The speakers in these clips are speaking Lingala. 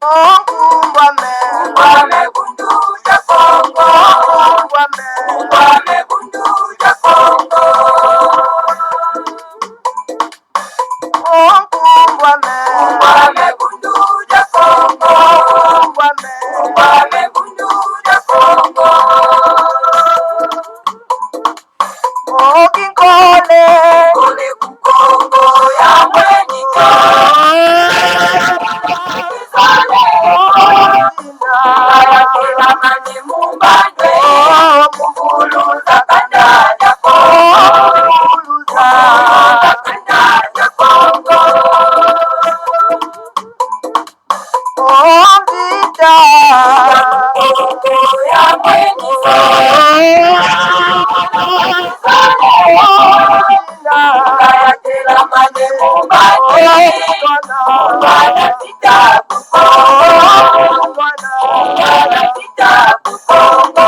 Kumbwame bundu ya Kongo. Kumbwame bundu ya Kongo. Kumbwame bundu ya Kongo. Kumbwame bundu ya Kongo. Kole kukongo ya mweniko. Kaya mani mumbande. Mukuluza kanda ya Kongo. Kanda ya Kongo. Kongo ya mweniko. Kaya mani mumbande. Wana kitabu Kongo. Wana kitabu Kongo.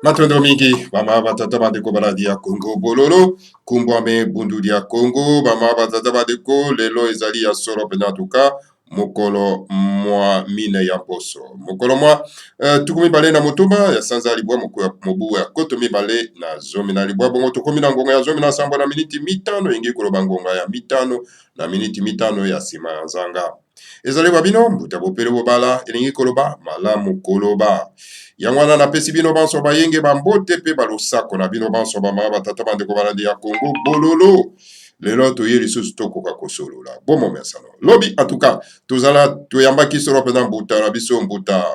Matondo mingi bama batata bandeko baladi ya Congo bololo kumbwame bundu ya Congo bama batata bandeko lelo ezali ya solo pena tuka mokolo mwa mine ya poso mokolo mwa tukumi bale na motumba ya sanza libwa mobu ya koto mibale na zomi na libwa bongo tukomi na ngonga ya zomi na sambo na miniti mitano ingi koloba ngonga ya mitano na miniti mitano ya sima ya nzanga ezali babino mbuta bopele bobala elingi koloba malamu koloba yangwana na pesi bino banso bayenge bambote pe balosako na bino banso bama batata bandeko balandi ya Congo bololo lelo toye lisusu tokoka kosolola bomo mesano lobi en tout cas tozala toyambaki solo pena mbuta na biso mbuta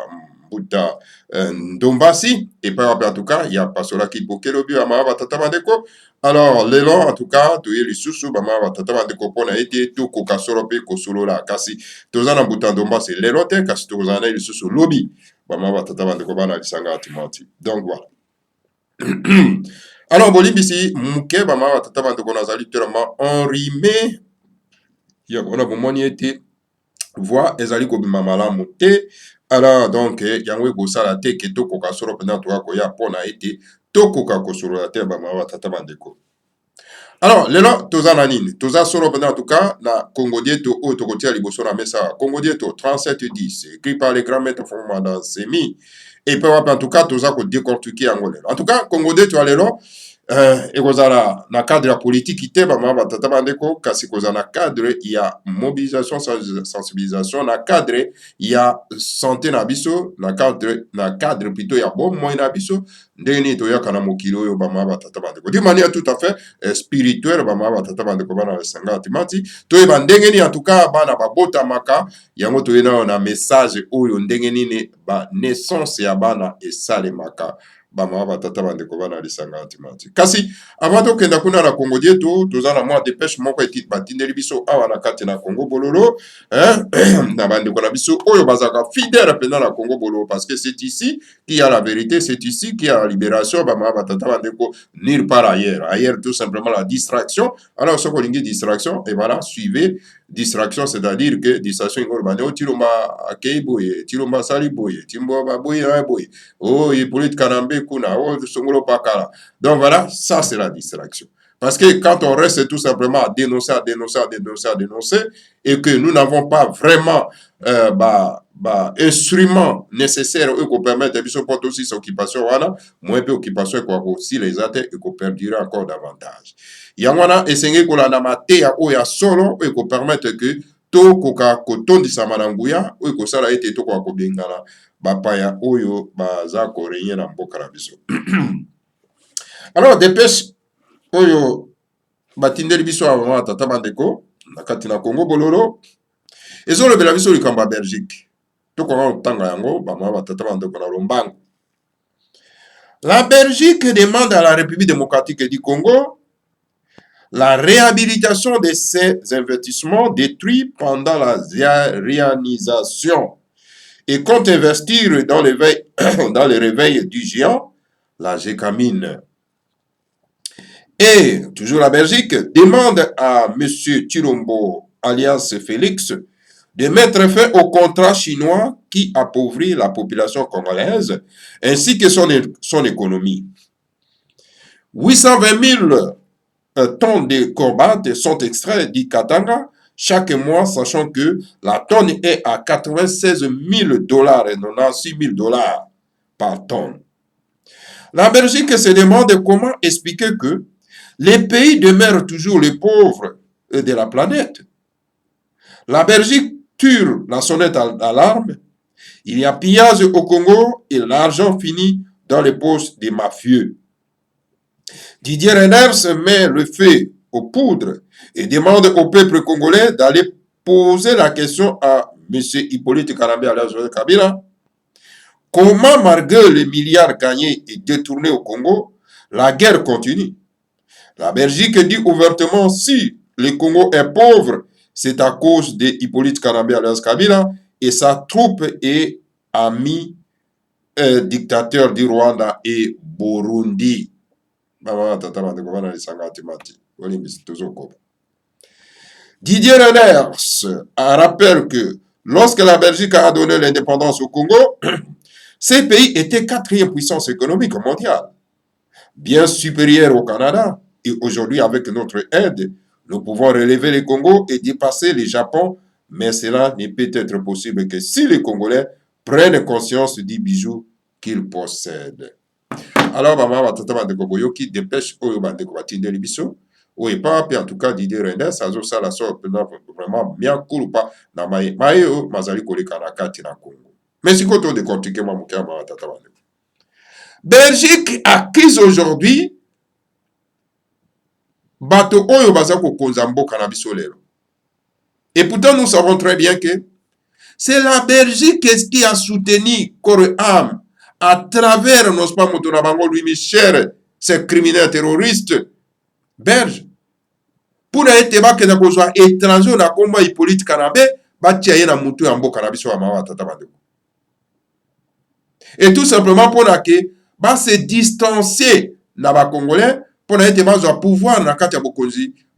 ndombasi epai wape en tout cas ya pasolaki bokelobi bama batata bandeko alors lelo en tout cas toye lisusu bama batata bandeko mpona ete tokoka solo pe kosolola kasi tozala mbuta ndombasi lelo te kasi tozala lisusu lobi bama batata bandeko bana lisanga atimati donc voilà alors bolimbisi muke bama batata bandeko nazali tellement enrimé yango na bomoni ete voix ezali kobima malamu te alors donc yango ekosala te ke tokoka solo mpena toka koya mpona ete tokoka kosolola te bama batata bandeko. Alors lelo toza na nini toza solo mpena en tout cas na Congo Dieto oyo tokotia liboso na mesa Congo Dieto 3710 écrit par les grands maîtres Fongomanda Semi et puis en tout cas toza ko décortiquer yango lelo en tout cas Congo Dieto lelo ekozala na cadre ya politique te bama batata bandeko kasi kozala na cadre ya mobilisation sensibilisation na cadre ya santé na biso na cadre plutôt ya bomoi na biso ndenge nini toyaka na mokili oyo bama batata bandeko de manière tout à fait spirituelle bama batata bandeko bana esanga atimati toyeba ndenge nini en tout cas bana babotamaka yango toyena na message oyo ndenge nini ba naissance ya bana esalemaka bama batata bandeko bana lisanga antimati kasi avant tokenda kuna na Congo dietu toza na mwa dépêche moko batindeli biso awa na kati na Congo bololo na bandeko na biso oyo bazaka fidèle pendant na Congo bololo parce que c'est ici qu'il y a la vérité, c'est ici qu'il y a la libération bama batata bandeko nulle part ailleurs tout simplement la distraction. Alors ce qu'on dit distraction et voilà suivez distraction, c'est-à-dire que distraction ingol bane tilomba akei boye tilomba sali boye timbo ba boye boye oh il polite kanambe kuna oh songolo pakala. Donc voilà, ça c'est la distraction. Parce que quand on reste tout simplement à dénoncer et que nous n'avons pas vraiment instrument nécessaire qui permettent de porter aussi cette occupation, voilà, moins peu occupation quoi aussi les athées et qu'on perdurer encore davantage. Yangwana esenge kola na mateya oya solo et qu'on permette que to koka kotondi samananguya ou ko sala ete to ko bengana bapaya oyo baza ko renye na mboka na biso. Alors dépêche oyo batindeli biso avant tata bandeko na kati na Congo bololo ezolo bela biso likamba Belgique to ko tanga yango bama batata bandeko na lombango. La Belgique demande à la République démocratique du Congo la réhabilitation de ces investissements détruits pendant la réanisation et compte investir dans le réveil du géant, la Gécamine. Et toujours la Belgique demande à M. Chilombo, alias Félix, de mettre fin au contrat chinois qui appauvrit la population congolaise ainsi que son économie. 820 000 tonnes de cobalt sont extraits du Katanga chaque mois, sachant que la tonne est à 96 000 $ et non à 6 000 $ par tonne. La Belgique se demande comment expliquer que les pays demeurent toujours les pauvres de la planète. La Belgique tire la sonnette d'alarme. Il y a pillage au Congo et l'argent finit dans les poches des mafieux. Didier Reynders met le feu aux poudres et demande au peuple congolais d'aller poser la question à M. Hippolyte Kanambe alias Joseph Kabila. Comment, malgré les milliards gagnés et détournés au Congo, la guerre continue? La Belgique dit ouvertement si le Congo est pauvre, c'est à cause de Hippolyte Kanambe alias Kabila et sa troupe et amis dictateurs du Rwanda et Burundi. Didier Reynders rappelle que lorsque la Belgique a donné l'indépendance au Congo, ces pays étaient 4e puissance économique mondiale, bien supérieure au Canada. Et aujourd'hui, avec notre aide, nous pouvons relever le Congo et dépasser le Japon, mais cela ne peut être possible que si les Congolais prennent conscience du bijou qu'ils possèdent. Alors, maman, batata bandeko boyoki dépêche oyo bandeko batindeli biso. Oui, pas, en tout cas, Didier Reynders, ça a la sorte vraiment bien cool, pas na mayo, mazali koleka na kati na Congo. Mais si koto de décortiquer moi moukia ma batata bandeko. Belgique acquise aujourd'hui bato oyo baza kokonza mboka na biso lelo. Et pourtant, nous savons très bien que c'est la Belgique qui a soutenu corps et âme à travers nos pas Motonabango Louis Michel, ces criminels terroristes belges. Pour être baké na kozwa étranger na komba Hippolyte Kanambe, batia ye na mutu ya mboka na biso ya mawa tata bandeko. Et tout simplement pour que ba se distancier na ba Congolais pour être bazwa pouvoir na kati ya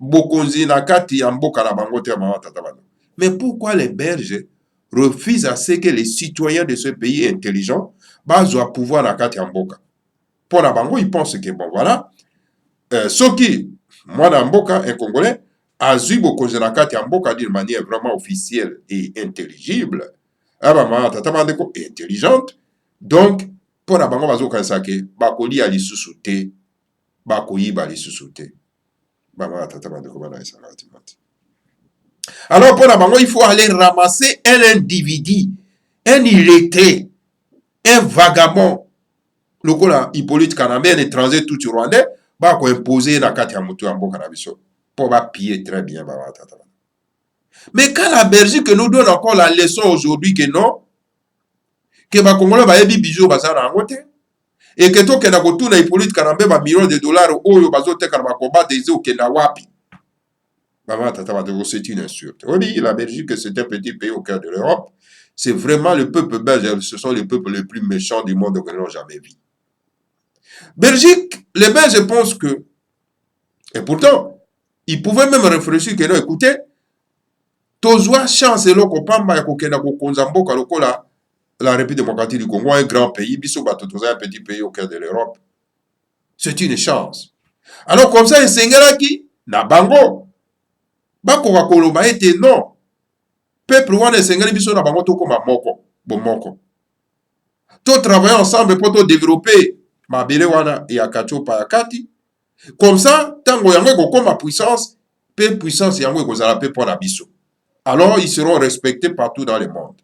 bokonzi na kati ya mboka na bango te ya mawa tata bandeko. Mais pourquoi les Belges refusent à ce que les citoyens de ce pays intelligents bazwa pouvoir na kati ya mboka? Pour la bango, ils pensent que bon voilà, ce qui moi dans mboka un Congolais a eu beaucoup de nakati ya mboka d'une manière vraiment officielle et intelligible. Abama tata bandeko intelligente. Donc pour la bango bazo kanisa ke bakoli ali susute bakoyi bali susute. Bama tata bandeko bana isanga timati. Alors pour la bango il faut aller ramasser un individu, un illettré, un vagabond. Lokola Hippolyte Kanambe, un étranger tout rwandais, ba ko imposer na kati ya mutu ya mboka na biso pour ba piller très bien ba tata. Mais quand la Belgique nous donne encore la leçon aujourd'hui que non, que ba Congolais ba yebi bijou ba za na ngote, et que tokenda kotuna Hippolyte Kanambe ba millions de dollars oyo bazoteka na bakombat des okenda wapi. C'est une insulte. Oui, la Belgique, c'est un petit pays au cœur de l'Europe. C'est vraiment le peuple belge, ce sont les peuples les plus méchants du monde que nous n'avons jamais vu. Belgique, les Belges pensent que, et pourtant, ils pouvaient même réfléchir que non, écoutez, tozwa chance eloko pamba ya kokenda kokonza mboka lokola la République démocratique du Congo, un grand pays, biso bato toza un petit pays au cœur de l'Europe. C'est une chance. Alors comme ça, esengelaki na bango bakoka koloba ete non, peuple wana esengeli biso na bango tokoma moko bomoko, to travailler ensemble pour to développer mabele wana ya kachopa ya kati. Comme ça, tango yango ekokoma puissance, pe puissance yango ekozala pe pour na biso. Alors ils seront respectés partout dans le monde.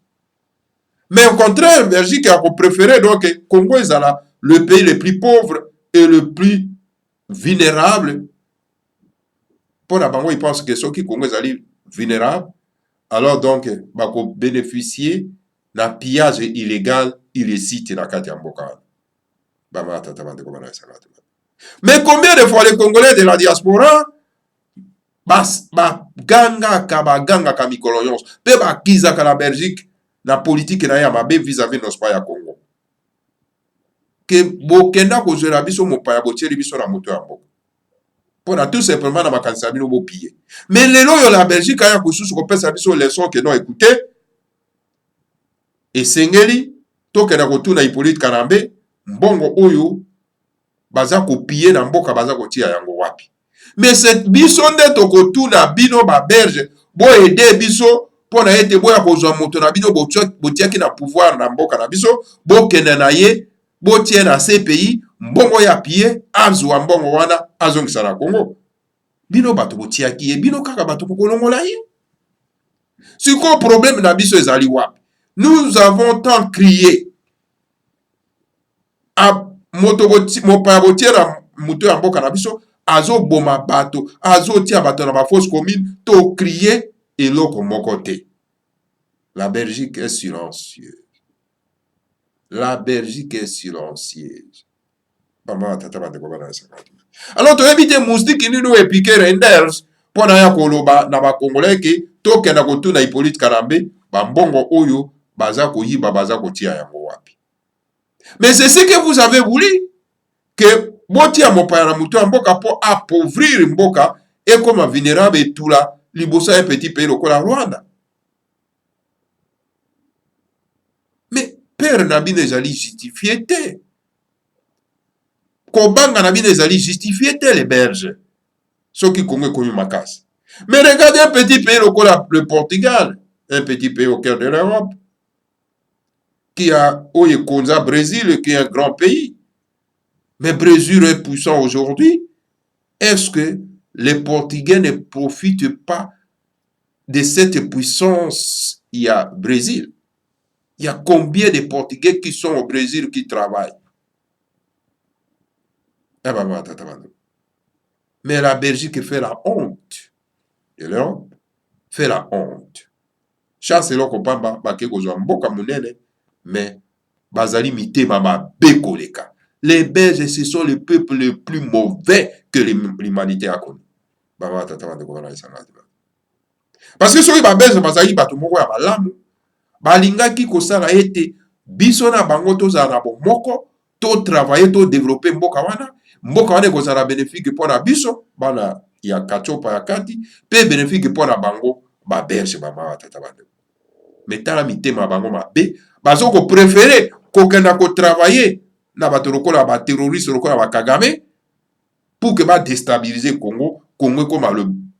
Mais au contraire, Belgique a préféré donc Congo ezala le pays le plus pauvre et le plus vulnérable. Pour la bango, ils pensent que ceux qui Congo ezali vulnérable, alors donc bako bénéficier d'un pillage illégal, illicite na kati ya mboka. Mais combien de fois les Congolais de la diaspora ganga ka mikolo nyonso pe bakizaka na Belgique na politique na ya mabe vis-à-vis nos pa ya Congo ke bokenda kozela biso mopaya botieli biso na moto ya mboka pona tout simplement na makanisa bino bopie. Mais lelo yo la Belgique aya kosusu kopesa biso leçon que non, écoutez, esengeli tokenda kotuna Hippolyte Kanambe mbongo oyo baza kopie na mboka baza kotia yango wapi. Mais c'est biso nde tokotuna bino ba Belge bo aider biso pona ete boya kozwa moto na bino botiaki na pouvoir na mboka na biso bokende na ye botie na CPI mbongo ya pie azwa mbongo wana azongisa na Congo. Bino bato botiaki ye bino kaka bato kokolongola ye. Siko problème na biso ezali wapi. Nous avons tant crié a moto mopaya botiera moto ya mboka na biso azo boma bato azo tia bato na ba fausse commune to crier eloko moko te. La Belgique est silencieuse. La Belgique est silencieuse. Alors tu évite moustique ni nous épiquer renders pour na ya koloba na ba congolais ki tokenda kotuna Hippolyte Kanambe ba mbongo oyo baza koyiba baza kotia yango wapi. Mais c'est ce que vous avez voulu que botia mopaya na mutu mboka pour appauvrir mboka et comme vulnérable et tout là libosa un petit pays lokola Rwanda. Mais père Nabine ezali justifié te. Kobanga Nabine ezali justifié te les Belges. Ceux qui Congo connu makasi. Mais regardez un petit pays lokola le Portugal, un petit pays au cœur de l'Europe, qui a Oye Konza Brésil, qui est un grand pays. Mais Brésil est puissant aujourd'hui. Est-ce que les Portugais ne profitent pas de cette puissance? Il y a Brésil. Il y a combien de Portugais qui sont au Brésil qui travaillent? Mais la Belgique fait la honte. Et l'Europe fait la honte. Chasse l'oko pamba bake kozwa mboka munene, mais bazali mitema mabeko leka. Les Belges, ce sont les peuples les plus mauvais que l'humanité a connu. Parce que soki ba Belge bazali bato moko ya malamu, balingaki kosala ete biso na bango tozala na bomoko, to travailler, to développer mboka wana kozala bénéfique mpona biso bana ya kachopa ya kati pe bénéfique mpona bango ba Belge bama tata bande. Mais tala mitema bango mabe bazo ko préférer kokenda ko travailler na bato lokola ba terroriste lokola ba Kagame pour que ba déstabiliser Congo comme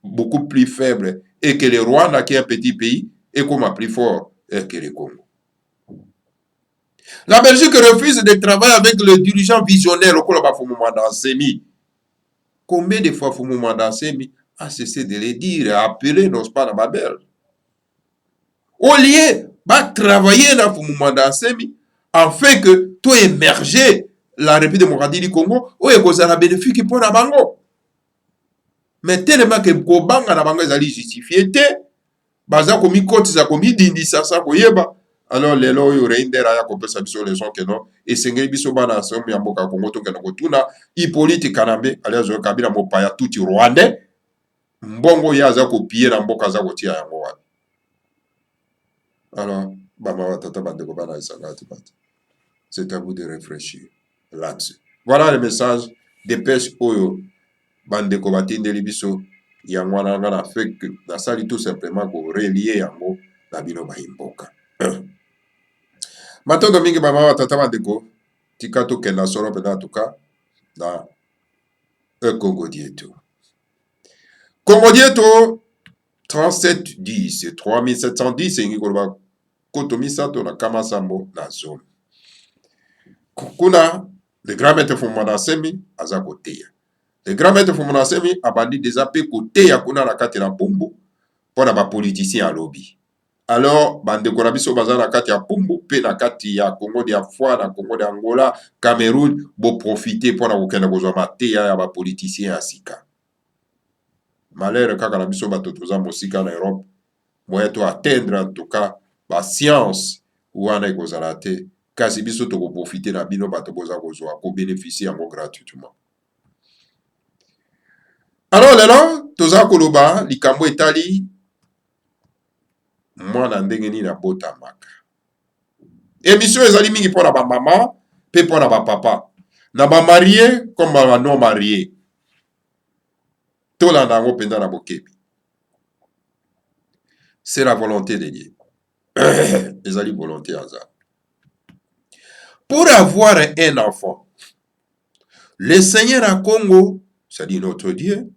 beaucoup plus faible et que le Rwanda qui est un petit pays est comme plus fort que le Congo. La Belgique refuse de travailler avec le dirigeant visionnaire lokola ba Fumuma Dansemi. Combien de fois Fumuma Dansemi a cessé de le dire, appeler nos pas dans ma belle. Au lieu de travailler dans Fumuma Dansemi, afin que tout émerger la République démocratique du Congo, où est cause la bénéfique pour la bango. Mais tellement que Kobanga na bango ezali justifié te, baza komi koti za komi dindi sasa koyeba, alors lelo oyo reindera ya kopesa biso leson ke non esengeli biso bana somo ya mboka Kongo tokende kotuna Hippolyte Kanambe alias Kabila mopaya tuti rwandais mbongo ye aza kopie na mboka aza kotia yango wapi. Alors bamawa tata bandeko bana esangati bati, c'est à vous de réfléchir là-dessus. Voilà le message dépêche oyo bandeko batindeli biso yango wana nga na fait que nasali tout simplement ko relier yango na bino bayimboka. Matondo mingi bamawa tata bandeko tika tokenda solo mpena tuka na Congo dietu. Congo dietu 3710 3710 engi koloba koto misato na kama sambo na zone. Kuna le grand maître Fumana Semi aza koteya. Le grand maître Fumana Semi abandi déjà pe koteya kuna na kati na Pumbu pona ba politicien alobi. Alors bandeko na biso baza na kati ya Pumbu pe na kati ya Congo dia foi na Congo de Angola, Cameroun bo profiter pona kokenda kozwa mateya ya ba politicien ya sika. Malheur kaka na biso bato toza mosika na Europe moyen to atteindre en tout cas ba science wana ekozala te kasi biso tokoprofite na bino bato boza kozwa kobénéficie yango gratuitement. Alors lelo toza koloba likambo etali mwana ndenge nini abotamaka. Émission ezali mingi mpona bamama mpe mpona bapapa na bamarie comme ba non marié tolanda yango mpenza na bokebi. C'est la volonté de Dieu. Ezali volonté hasard. Pour avoir un enfant, le Seigneur à Congo, c'est-à-dire notre Dieu,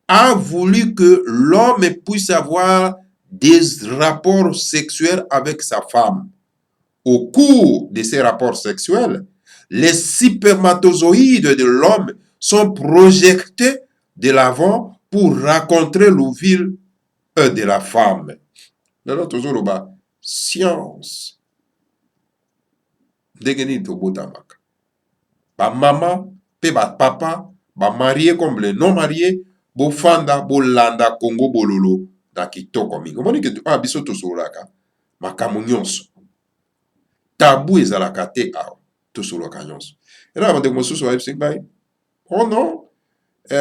a voulu que l'homme puisse avoir des rapports sexuels avec sa femme. Au cours de ces rapports sexuels, les spermatozoïdes de l'homme sont projetés de l'avant pour rencontrer l'ovule de la femme. Lelo tozoloba science ndenge nini tobotamaka bamama mpe bapapa bamarie comme les non mariés bofanda bolanda Congo bololo na kitoko mingi. Omoni ke biso tosololaka makambo nyonso tabu ezalaka te awa tosololaka nyonso. Ena bandeko mosusu bayebisi ngai oh non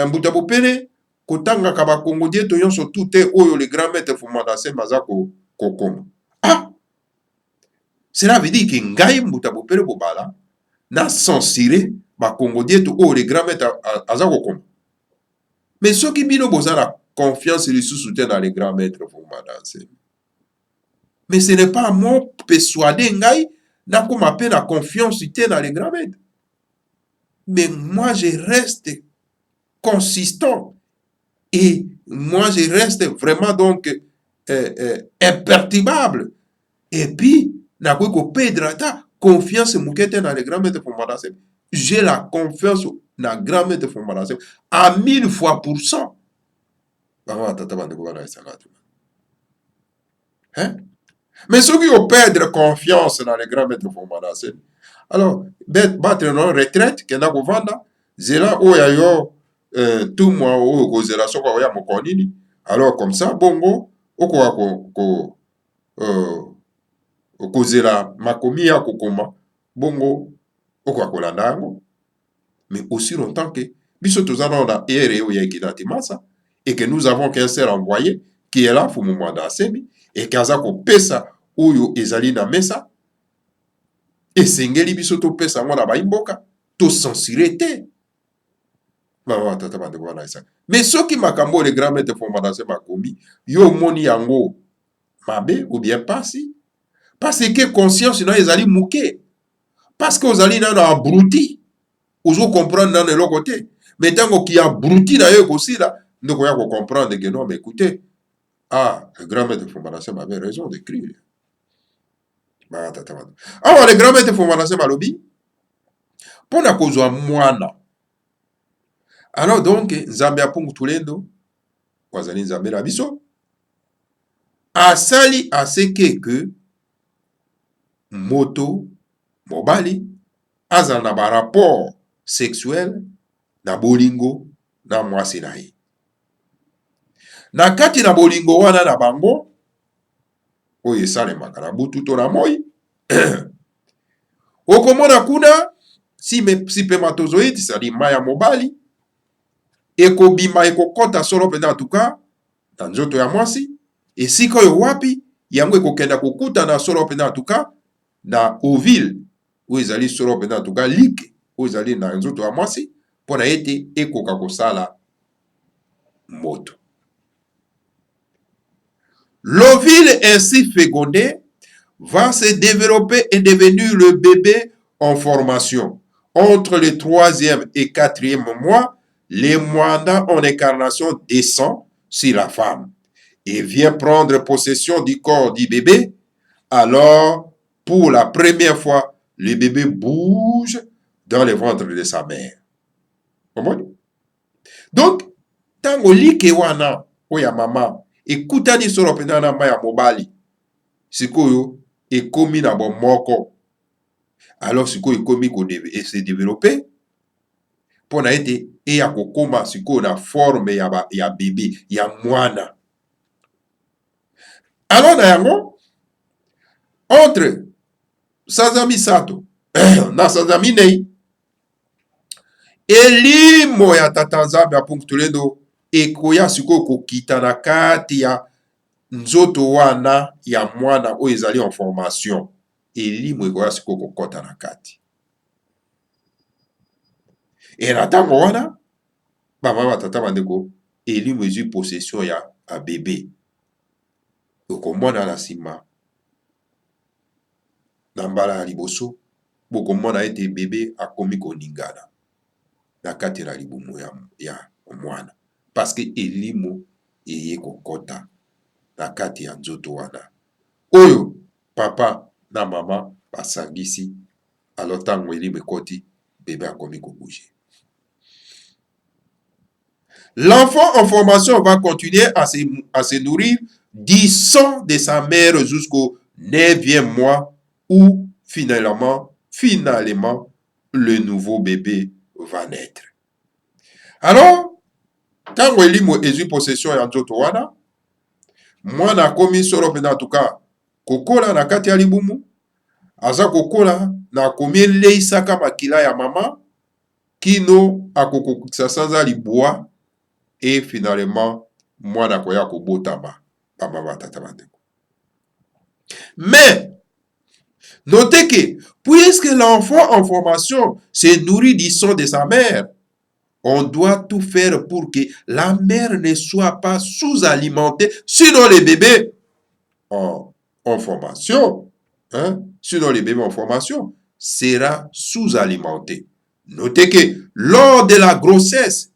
mbuta bopele kotangaka bakongo dieto nyonso tu te oyo le grand maître Fumana Semi aza kokoma. Ah, cela veut dire que ngai mbuta bopele bobala na censuré bakongo dieto oyo le grand maître aza kokoma. Mais soki bino boza na confiance lisusu te na le grand maître Fumana Semi, mais ce n'est pas moi persuadé ngai nakoma pe na confiance te na le grand maître. Mais moi je reste consistant. Et moi, je reste vraiment donc imperturbable. Et puis, na ko pedrata confiance mukete na le grand maître Fumana Semi. J'ai la confiance na grand maître Fumana Semi à 1000%. Hein? Mais ceux qui ont perdre confiance dans le grand maître Fumana Semi, alors, battre non retraite, kena ko vanda, zela oya yo tout moi oyo kozela soko oya mokonini, alors comme ça bongo okoka kozela makomi ya kokoma bongo okoka kolanda yango. Mais aussi longtemps que biso tozana na ere oyo ekita timasa et que nous avons qu'un seul envoyé qui est là Fumana Semi et kaza kopesa oyo ezali na mesa esengeli biso topesa ngo na baimboka to censurer te. Mais soki makambo le grand maître Fumana Semi makomi yo moni yango mabe ou bien pasi parce que conscience na ezali muke parce que ozali na abruti ozo comprendre dans le côté mais tango ki abruti na yo kosila ndoko ya ko comprendre que non mais écoutez le grand maître Fumana Semi avait raison d'écrire. Alors le grand maître Fumana Semi alobi pona kozwa mwana. Alors donc, Nzambe apungu tulendo, wazali Nzambe na biso, asali aseke que moto, mobali, azal na ba rapport sexuel, na bolingo, na mwasi na ye. Na kati na bolingo wana na bango, oyo esalemaka na butu to na moi. Okomona kuna spermatozoïde, c'est-à-dire mai ya mobali, ekobima ekokɔta solo mpenza atuka na nzoto ya mwasi, esika oyo wapi yango ekokenda kokutana solo mpenza atuka na ovule oyo ezali solo mpenza atuka like oyo ezali na nzoto ya mwasi, mpona ete ekoka kosala moto. L'ovule ainsi fécondé va se développer et devenir le bébé en formation. Entre le 3e et 4e mois, le moine en incarnation descend sur la femme et vient prendre possession du corps du bébé. Alors, pour la première fois, le bébé bouge dans le ventre de sa mère. Donc, tango like wana oya mama ekutani solo pena na maya mobali, sikoyo ekomi na bomoko. Alors sikoyo ekomi ko se développer pona ete eya kokoma sikoyo na forme ya bébé ya mwana. Alors na yango entre sanza misato na sanza minei, elimo ya tata Nzambe apunctulendo ekoya sikoyo kokita na kati ya nzoto wana ya mwana oyo ezali en formation. Elimo ekoya sikoyo kokota na kati. E na ntango wana bamama batata bandeko, elimo ezwi possession ya bebe. Okomona na nsima na mbala ya liboso bokomona ete bebe akomi koningana na kati na libumu ya mwana, parce que elimo eye kokota na kati ya nzoto wana oyo papa na mama basangisi. Alors ntango elimo ekoti, bebe akomi kobouge. L'enfant en formation va continuer à se nourrir du sang de sa mère jusqu'au 9e mois où finalement, le nouveau bébé va naître. Alors, tango elimo ezwi possession ya nzoto wana, mwana akomi solo pena tuka kokola na kati ya libumu, aza kokola na akomi eleisaka makila ya mama kino akokokisa sanza libwa, et finalement mwana koya kobotama bamama tata bandeko. Mais notez que puisque l'enfant en formation se nourrit du sang de sa mère, on doit tout faire pour que la mère ne soit pas sous-alimentée, sinon les bébés en formation, sinon les bébés en formation sera sous-alimenté. Notez que lors de la grossesse,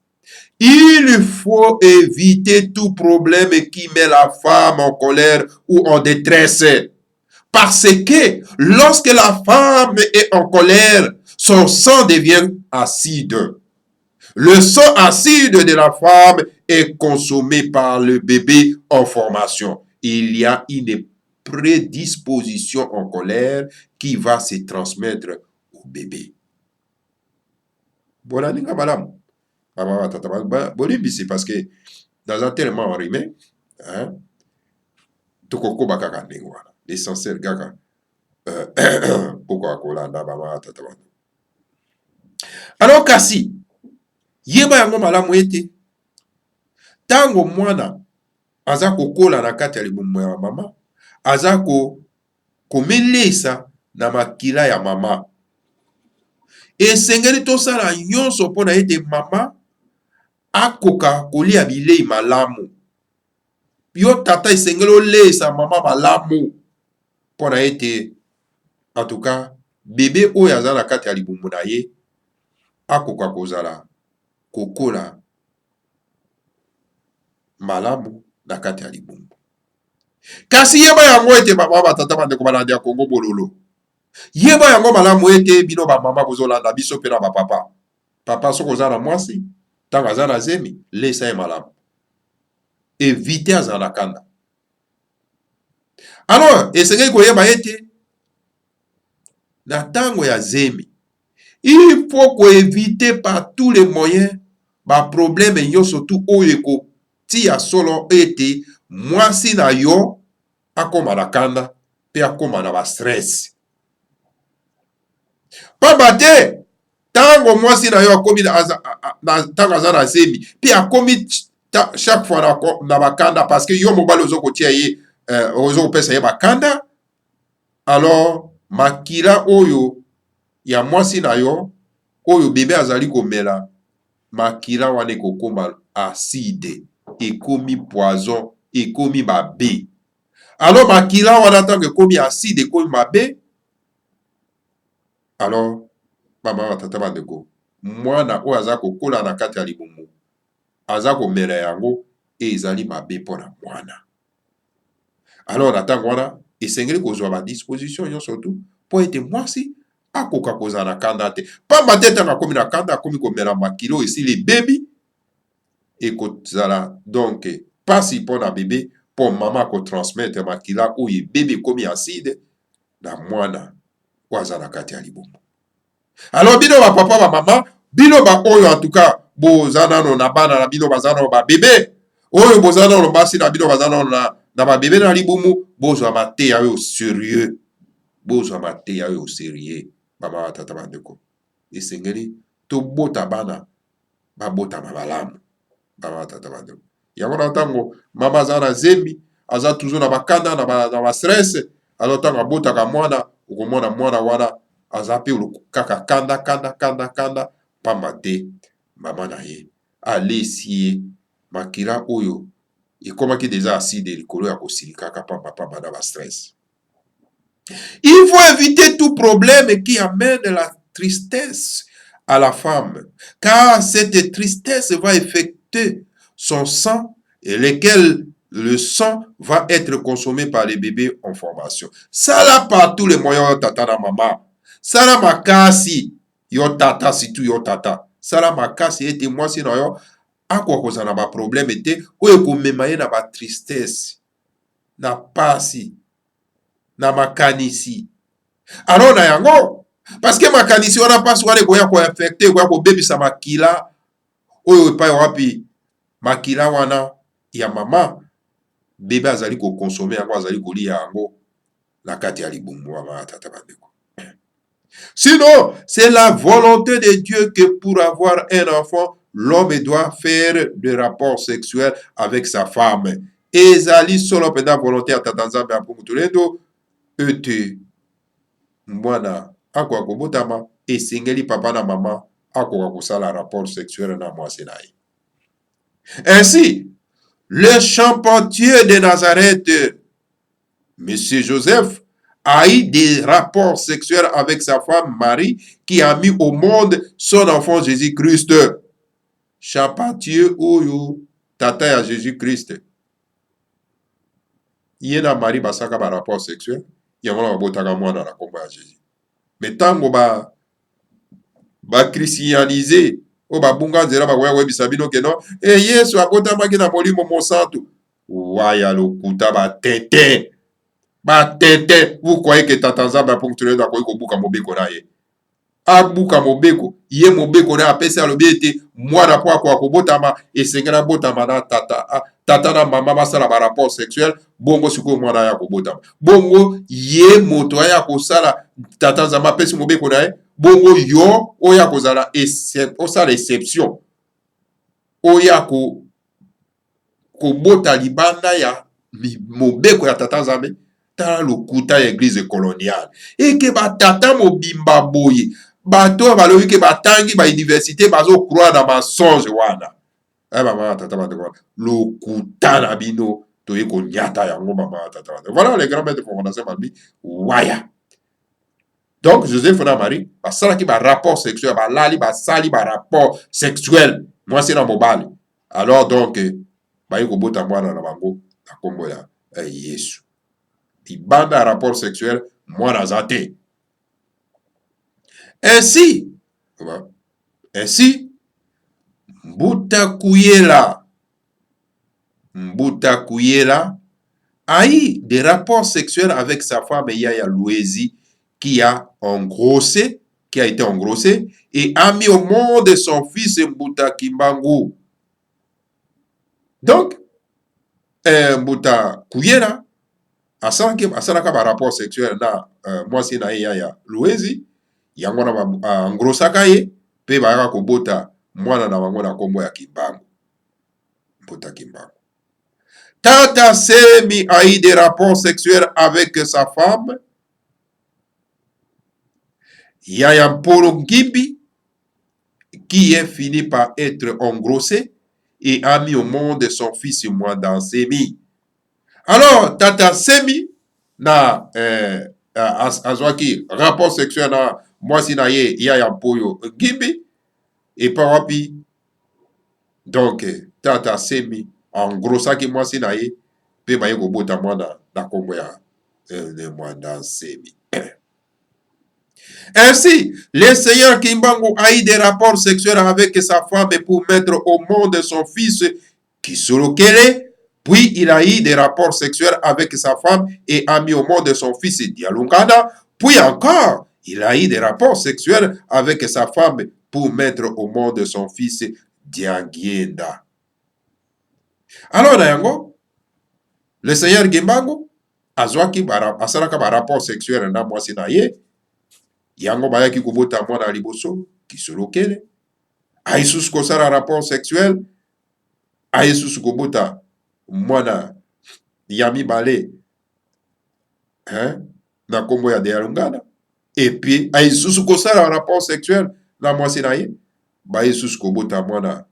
il faut éviter tout problème qui met la femme en colère ou en détresse. Parce que lorsque la femme est en colère, son sang devient acide. Le sang acide de la femme est consommé par le bébé en formation. Il y a une prédisposition en colère qui va se transmettre au bébé. Voilà, c'est parce que dans un tellement enrhumé, l'essentiel gaga alors kasi yeba yango malamu ete tango mwana aza kokola na kati ya libumu ya mama, aza komelesa na makila ya mama, esengeli tosala nyonso mpona ete mama akoka kolia bilei malamu. Yo tata esengeli olesa mama malamu mpona ete en tout cas bebe oyo aza na kati ya libumu na ye akoka kozala kokola malamu na kati ya libumu. Kasi yeba yango ete baba batata bandeko balandi ya Kongo bololo, yeba yango malamu ete bino bamama bozolanda biso mpe na bapapa. Papa soko oza na mwasi ntango aza na zemi, lesa ye malamu, evite aza na kanda. Alors esengeli koyeba ete na ntango ya zemi, il faut koevite par tous les moyens baproblème nyonso tu oyo ekotia solo ete mwasi na yo akoma na kanda mpe akoma na bastress. Pamba te ntango mwasi na yo akomi ntango aza na zemi mpe akomi chaque fois na bakanda parce que yo mobali ozokotia ye ozokopesa ye bakanda, alors makila oyo ya mwasi na yo oyo bebe azali komela, makila wana ekokoma acide, ekomi poison, ekomi mabe. Alors makila wana ntango ekomi acide, ekomi mabe, alors mama batata bandeko, mwana oyo aza kokola na kati ya libumu aza komela yango ezali mabe mpona mwana. Alors na ntango wana esengeli kozwa badisposition nyonso tu mpo ete mwasi akoka kozala na kanda te. Pamba te ntango akomi na kanda akomi komela makilo esili ebebi, ekozala donc pasi mpona bebe mpo mama akotransmettre makila oyo ebebi ekomi acide na mwana oyo aza na kati ya libumu. Alors bino bapapa bamama, bino baoyo en tout cas boza nano na bana na bino baza nano babebe, oyo boza nano basi na bino baza nano na babebe na libumu, bozwa mateya oyo sérieux, bozwa mateya oyo sérieux. Mama batata bandeko, esengeli tobota bana babotama malamu. Mama batata bandeko, yango na ntango mama aza na zembi, aza toujours na bakanda na bastress, alors ntango abotaka mwana, okomona mwana wana aza pe kaka kanda, pamba te mama na ye alesi ye makila oyo ekomaki deja acide likolo ya kosilikaka pamba na bastress. Il faut éviter tout problème qui amène la tristesse à la femme, car cette tristesse va affecter son sang et le sang va être consommé par les bébés en formation. Ça là par tous les moyens, tata na mama. Ça là makasi, yo tata, surtout yo tata. Ça là makasi ete mwasi na yo akwa kozana ba problème ete oyo komema ye na ba tristesse, na pasi, na makanisi. Alors na yango, parce que makanisi wana pasi wana ekoya ko affecter, ekoya ko bebisa makila oyo epai wapi makila wana ya mama, bebe azali ko consommer yango, azali kolia yango na kati ya libumu mama tata bandeko. Sinon, c'est la volonté de Dieu que pour avoir un enfant, l'homme doit faire des rapports sexuels avec sa femme. Ezali solo penda volonté ya tata nzambe apungutuledo ete mwana akoka kobotama esengeli papa na mama akoka kosala rapport sexuel na mwasi na ye. Ainsi, le charpentier de Nazareth, Monsieur Joseph, a eu des rapports sexuels avec sa femme Marie, qui a mis au monde son enfant Jésus-Christ. Charpentier oyo tata ya Jésus-Christ. Yena Marie basaka ba rapport sexuel, yango na botaka mwana na kombo ya Jésus. Mais tango ba christianiser o babunga nzela bakoya koyebisa bino ke non Yesu abotamaki na molimo mosantu. Waya lokuta batete. Batete, vous croyez que tata nzambe apunctuledo akoki kobuka mobeko na ye? Abuka mobeko, ye mobeko na apesi alobi ete mwana po akoka kobotama esengeli abotama na tata na mama basala ba rapport sexuel, bongo sikoyo mwana aya kobotama. Bongo ye moto aya kosala tata nzambe apesi mobeko na ye, bongo yo oya kozala osala exception, oya kobota libanda ya mobeko ya tata nzambe. Tala lokuta ya église coloniale eke batata mobimba boye bato balobi ke batangi ba université bazo croire na mensonge wana. Mama tata bandeko, lokuta na bino toye konyata yango mama tata bandeko. Voilà les grands maîtres de fondation malbi waya. Donc Joseph na Marie basalaki ba rapport sexuel, balali basali ba rapport sexuel mwasi na mobali. Alors donc bayi kobota mwana na bango na kombo ya Yesu. Ibanda rapport sexuel mwana aza te. Ainsi Mbuta Kuyela a eu des rapports sexuels avec sa femme Yaya Louezi qui a été engrossé et a mis au monde son fils Mbuta Kimbangu. Donc Mbuta Kuyela asalaka ba rapport sexuel na mwasi na ye yaya Louezi, yango na ngrosaka ye mpe bayaka kobota mwana na bango na kombo ya Kimbangu, Mbota Kimbangu. Tata Semi a eu des rapports sexuels avec sa femme Yaya Mpolo Ngimbi, qui est fini par être engrossé et a mis au monde son fils Mwanda Semi. Alors, Tata Semi na azwaki rapport sexuel na mwasi na ye Yaya Mpolo Ngimbi et pa wapi. Donc, Tata Semi engrossaki mwasi na ye pe baye kobota mwana na kombo ya Mwanda Semi. Ainsi, le Seigneur Kimbangu a eu des rapports sexuels avec sa femme pour mettre au monde son fils Kisolokele. Puis il a eu des rapports sexuels avec sa femme et a mis au monde son fils Dialungana. Puis encore, il a eu des rapports sexuels avec sa femme pour mettre au monde son fils Diangienda. Alors, Nayango, le Seigneur Kimbangu azwaki asalaka ba rapport sexuel na mwasi na ye. Yango bayaki kobota mwana liboso Kisolokele, aisusu kosala rapport sexuel, aisusu kobota mwana ya mibale na kombo ya Dialungana, et puis aisusu kosala rapport sexuel na mwasi na ye, baisusu kobota mwana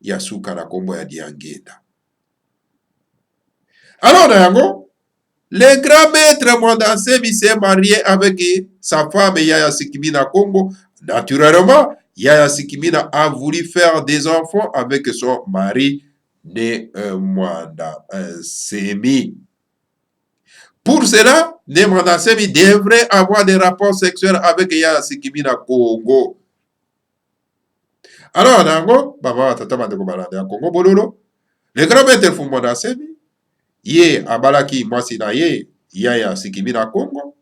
ya suka na kombo ya Diangenda. Alors na yango, le grand maître Mwanda Semi s'est marié avec sa femme Yaya Sikimina Congo. Naturellement, Yaya Sikimina a voulu faire des enfants avec son mari né Mwanda Semi. Pour cela, Mwanda Semi devrait avoir des rapports sexuels avec Yaya Sikimina Congo. Alors, Nango, Baba Tatama de Kobalande Congo Bololo, le grand maître Mwanda Semi, ye abalaki mwasi na ye Yaya Sikimina Congo.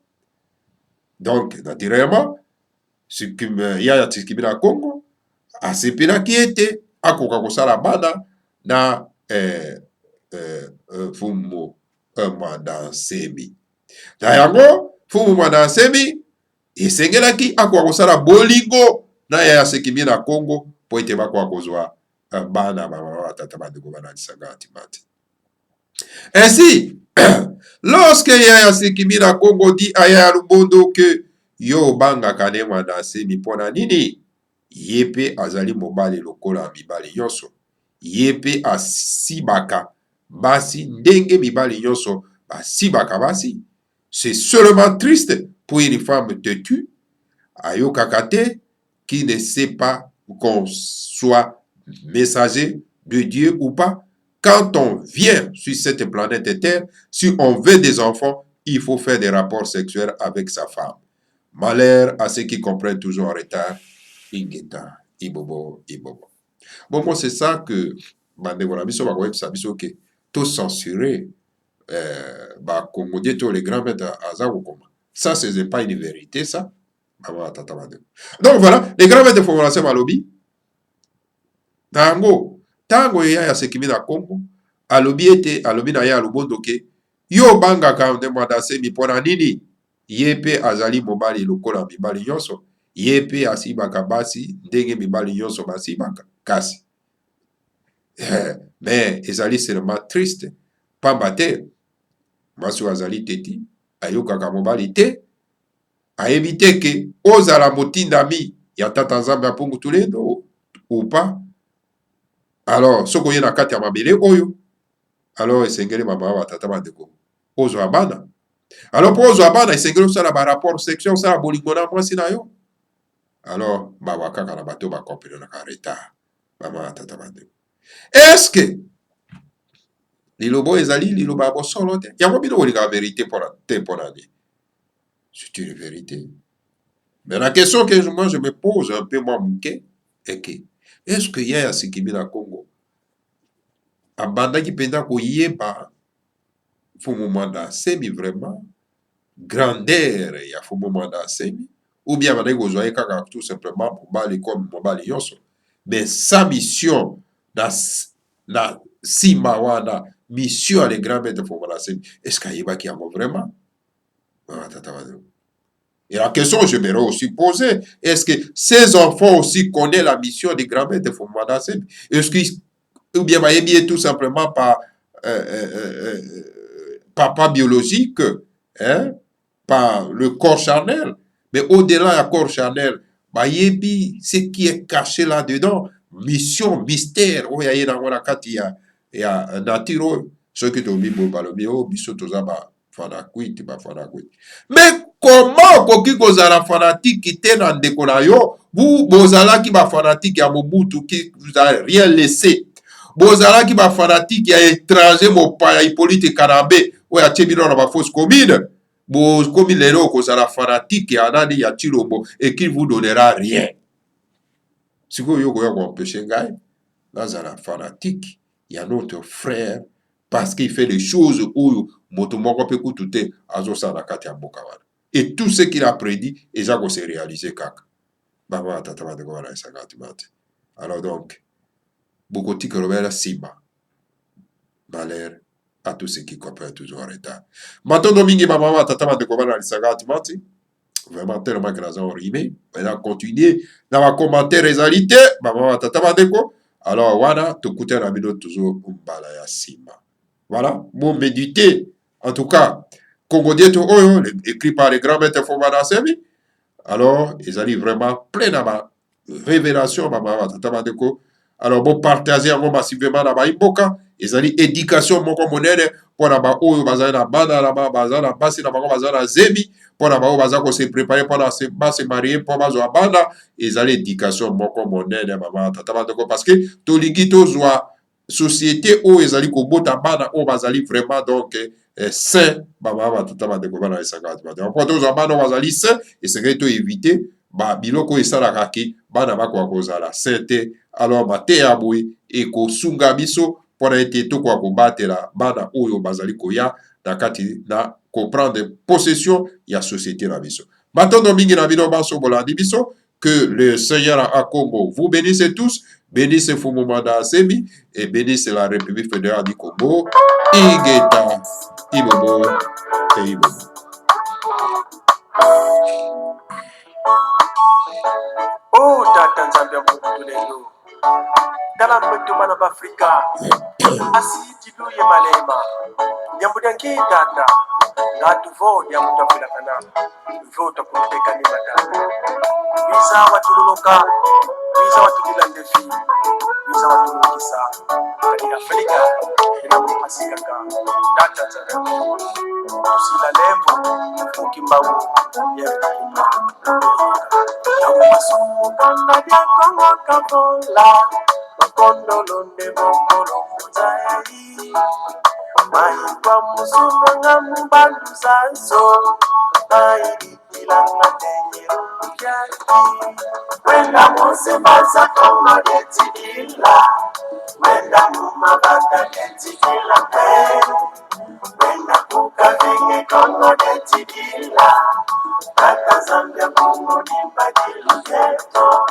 Donc naturellement Yaya Sikimina Congo asepelaki ete akoka kosala bana na fumu Mwanda Semi. Na yango fumu Mwanda Semi esengelaki akoka kosala bolingo na Yaya Sikimina Congo po ete bakoka kozwa bana baba tata bandeko banalisanga atimati. Ainsi, lorsque Yaya Sikimina Congo dit à Yaya Lubondo que yo banga kane Mwanda Semi pona nini, yepe azali mobali lokola mibali nyonso, yepe asibaka basi ndenge mibali nyonso basibaka basi. C'est seulement triste pour une femme têtue, ayokakate, qui ne sait pas qu'on soit messager de Dieu ou pas. Quand on vient sur cette planète Terre, si on veut des enfants, il faut faire des rapports sexuels avec sa femme. Malheur à ceux qui comprennent toujours en retard. Ingeta, ibobo, ibobo. Bon, moi, c'est ça que tout censuré, les grands maîtres ça, ce n'est pas une vérité, ça. Donc voilà, les grands maîtres de formation à lobby. Tango Yaya Sikimina Congo alobi ete alobi na ya Lubondo ke yo bangaka Mwanda Semi pona nini, yepe azali mobali lokola mibali nyonso, yepe asibaka basi ndenge mibali nyonso basibaka kasi. Mais ezali seulement triste pamba te mwasi azali teti ayokaka mobali te, ayebi te ke ozala motindami ya tata Nzambe apungu tulendo ou pas. Alors, soko ye na kati ya mabele oyo, alors esengeli mama wa tata bandeko ozwa bana. Alors po ozwa bana esengeli osala ba rapport sexuel, osala bolingo na mwasi na yo. Alors bawa kaka na bato bakompelo na retard mama wa tata bandeko. Est-ce que lilobo ezali liloba bosolo te? Yango bino olinga vérité pour la vie. C'est une vérité. Mais la question que moi je me pose un peu moi mouké est que est-ce que Yaya Sikimina Congo abandaki penda koyeba fumu Mwanda Semi vraiment grandeur ya fumu Mwanda Semi, ou bien abandaki kozwa ye kaka tout simplement mobali comme mobali nyonso, mais sa mission na sima wana mission les grands maîtres Fofana Sembi. Est-ce qu'il y a vraiment? Et la question que je me aussi poser, est-ce que ces enfants aussi connaissent la mission des grands maîtres Fofana Sembi? Est-ce qu'ils, ou bien tout simplement par papa biologique, hein, par le corps charnel, mais au-delà du corps charnel, ce qui est caché là-dedans, mission, mystère, il y a nature, ce qui est biso toza ba fanakuiti ba fanakuiti. Mais comment koki kozala fanatique te na ndeko na yo, vous bozalaki ba fanatique ya Mobutu qui vous a rien laissé. Bozalaki ba fanatique ya étranger mopaya Hippolyte Karabe, oya tchebino na ba fausse commune. Comme lero kozala fanatique ya nani ya Chilombo et qui vous donnera rien. Si vous yoko yoko empêcher ngai, nazala fanatique ya notre frère parce qu'il fait des choses où moto moko pe kutute azosala kati ya mboka wana. Et tout ce qu'il a prédit, eza ko se réaliser kaka. Baba tata ba de ko wana sakati mate. Alors donc, Bokoti Robert Simba. Malheur à tous ceux qui coopèrent toujours en retard. Maintenant, mingi mama tata ba de ko wana sakati mate. Vraiment tellement que nous avons rimé. On a continué dans ma commentaire réalité. Maman tata ba de ko. Alors voilà, tu écoutes la vidéo toujours Mbala ya Simba. Voilà, bon méditer. En tout cas, Congo Dieto Oyo, écrit par les grands maîtres Fofana Sembi. Alors, ils allaient vraiment plein de ma révélation, maman tata ba de ko. Alors, bon partager en massivement dans ma imboka. Ils allaient éducation moko monene pour na ba oyo bazana na bana na ba bazana basi na bango bazana zemi pour na ba oyo bazako se préparer pour se marier pour bazo bana. Ils allaient éducation moko monene maman tata ba de ko parce que toligi tozwa société où ils allaient ko bota bana o bazali vraiment donc sain maman tata ba de ko bana esaka ba. Donc pour tozwa bana bazali sain et c'est que éviter ba biloko esalaka ki bana bako kozala sainte. Alors bate ya boui et ko sunga biso pour ete to kwa kobatela bana oyo bazali koya na kati na comprendre possession ya société na biso. Batondo mingi na bino baso bolandi biso. Que le Seigneur à Congo vous bénisse tous, bénisse Fumumanda Sembi et bénisse la République fédérale du Congo. Igeta, Ibobo et Ibobo. Oh, Tata Nzambia Mutulendo. Dala mwetu mana Afrika. Asi tiluye malema. Nyambudangi Tata. Ngatu vo nyambutafila kana. Vo takuteka ni matata. Visa watululoka. Visa watulilandefi. Visa watulukisa. Kani Afrika. Inamumasika ka. Tata Nzambia. Tusila lembo. Mukimbawu. Yekimba. Yamasumukanda Kongo kabola makondo londe bokolo muzai mahikwa musuno ngamu bandu zanso aidikilanga tenyero kukyaki wenda mose baza Kongo detidila wenda mumabaka detidila pe wenda kukavinge Kongo detidila Tata Zambia Kongo nibadilo zeto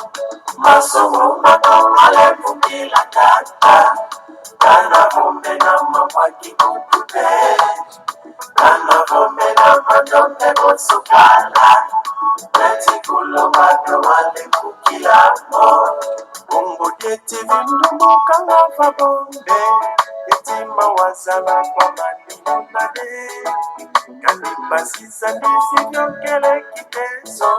Masomo makamale mukila tata Kana vombe na mamwaki kutute Kana vombe na madombe bosukala Neti kulo mato wale kukila mo Kongo deti vindu mukanga vabonde Eti mawazala kwa manino nade Kanipasiza ndisi nyokele kiteso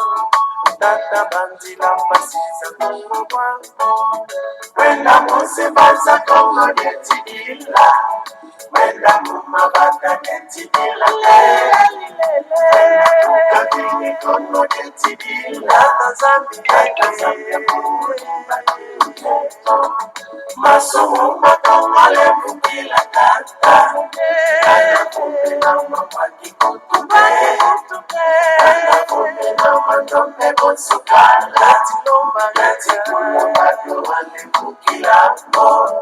Tata bandila mpasiza Kongo wangu Wenda mose baza Kongo netidila Wenda mumabaka netidila Wenda kukabini Kongo netidila Tata Zambia Kongo nibadilo Masumu makamale mukila tata Kana kumbe na mamaki kutupe Kana kumbe na madombe bosukala Nati kulomba doane mukila mo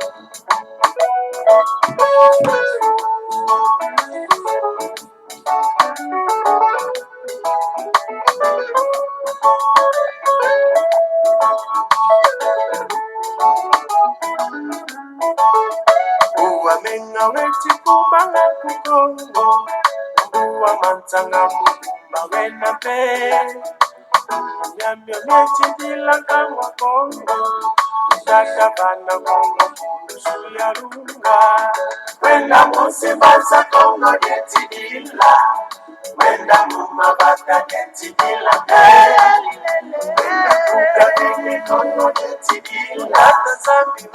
wamenga weti kubanga kukongo mbuwa manzanga mubumba wena pe nyamyo neti dilanga wakongo tata bana kongo kulusu ya lunga wenda musibaza kongo neti dila wenda mumabata neti dila Ukabini kongo neti dila Tazambi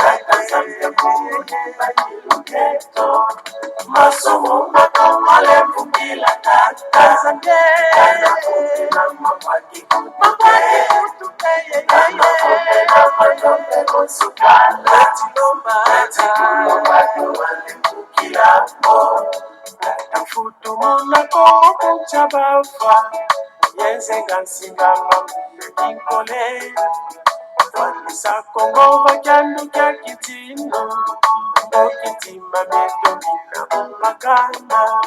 kongo neti dila Masumu makomale mbila tata Kana kumina mawaki kutuke Kana kumina matombe konsukala Tilomba tuwale mukila mo Tafutu muna kongo kuchabafa Yenze gansinga mamule kinkole Wanisa kongo vajandu kya kitino Okitima meto mina umakana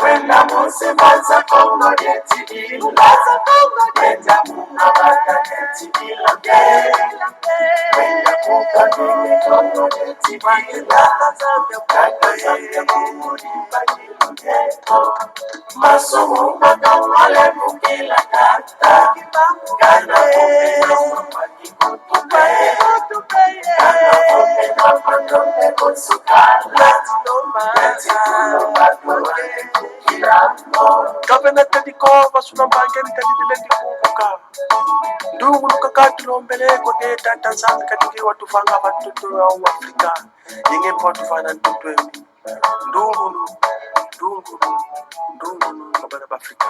Wenda muse maza kongo yeti ila Wenda mumabata yeti ila Wenda kukabili kongo yeti ila Kaka zambia kumuri bagilo geto Masumu makamale mukila tata Kana kumina mawaki kutuke Kana kumina matombe konsukala Gavana tadikova sunambangeni tadidilendi kubuka Ndungu nukakatilombeleko ne tata nzambi kadiki watufanga batutu wa Afrika Yenge mpa watufana ntutu Ndungu kabana Afrika